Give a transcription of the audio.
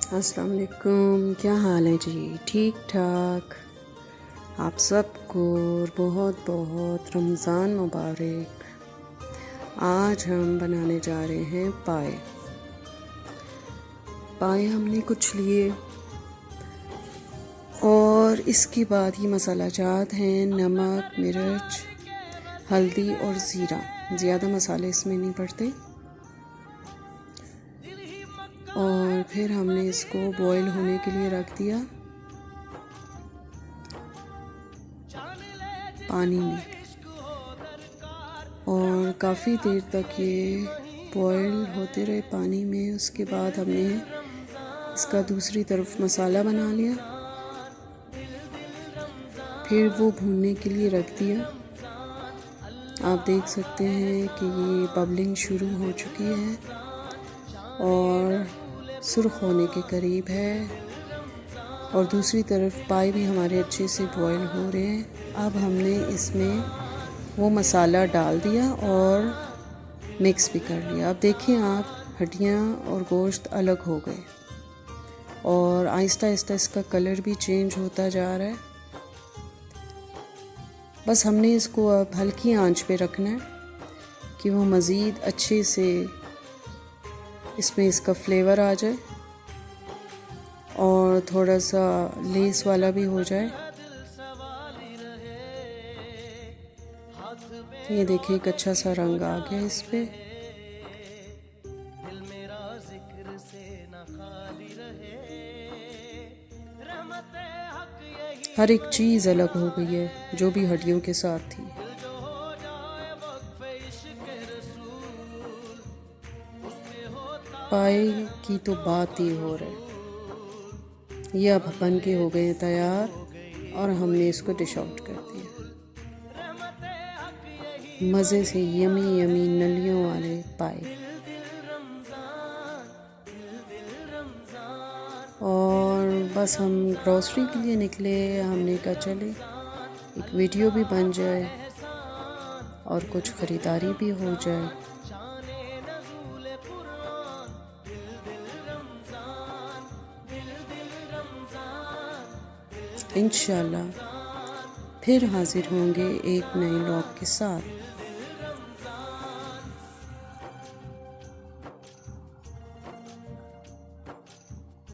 अस्सलाम वालेकुम। क्या हाल है जी? ठीक ठाक। आप सबको बहुत बहुत रमज़ान मुबारक। आज हम बनाने जा रहे हैं पाए। पाए हमने कुछ लिए और इसके बाद ये मसाला जात हैं नमक, मिर्च, हल्दी और ज़ीरा। ज़्यादा मसाले इसमें नहीं पड़ते। और फिर हमने इसको बॉईल होने के लिए रख दिया पानी में, और काफ़ी देर तक ये बॉईल होते रहे पानी में। उसके बाद हमने इसका दूसरी तरफ मसाला बना लिया, फिर वो भूनने के लिए रख दिया। आप देख सकते हैं कि ये बबलिंग शुरू हो चुकी है और सुर्ख होने के करीब है, और दूसरी तरफ पाए भी हमारे अच्छे से बॉईल हो रहे हैं। अब हमने इसमें वो मसाला डाल दिया और मिक्स भी कर लिया। अब देखें आप, हड्डियाँ और गोश्त अलग हो गए और आहिस्ता आहिस्ता इसका कलर भी चेंज होता जा रहा है। बस हमने इसको अब हल्की आंच पे रखना है कि वो मज़ीद अच्छे से इसमें इसका फ्लेवर आ जाए और थोड़ा सा लेस वाला भी हो जाए। ये देखिए एक अच्छा सा रंग आ गया इस पे। हर एक चीज़ अलग हो गई है जो भी हड्डियों के साथ थी। पाए की तो बात ही हो रहा है। ये अब बन के हो गए हैं तैयार और हमने इसको डिश आउट कर दिया। मज़े से यमी यमी नलियों वाले पाए। और बस हम ग्रॉसरी के लिए निकले। हमने कहा चले एक वीडियो भी बन जाए और कुछ ख़रीदारी भी हो जाए। इंशाल्लाह फिर हाज़िर होंगे एक नए व्लॉग के साथ।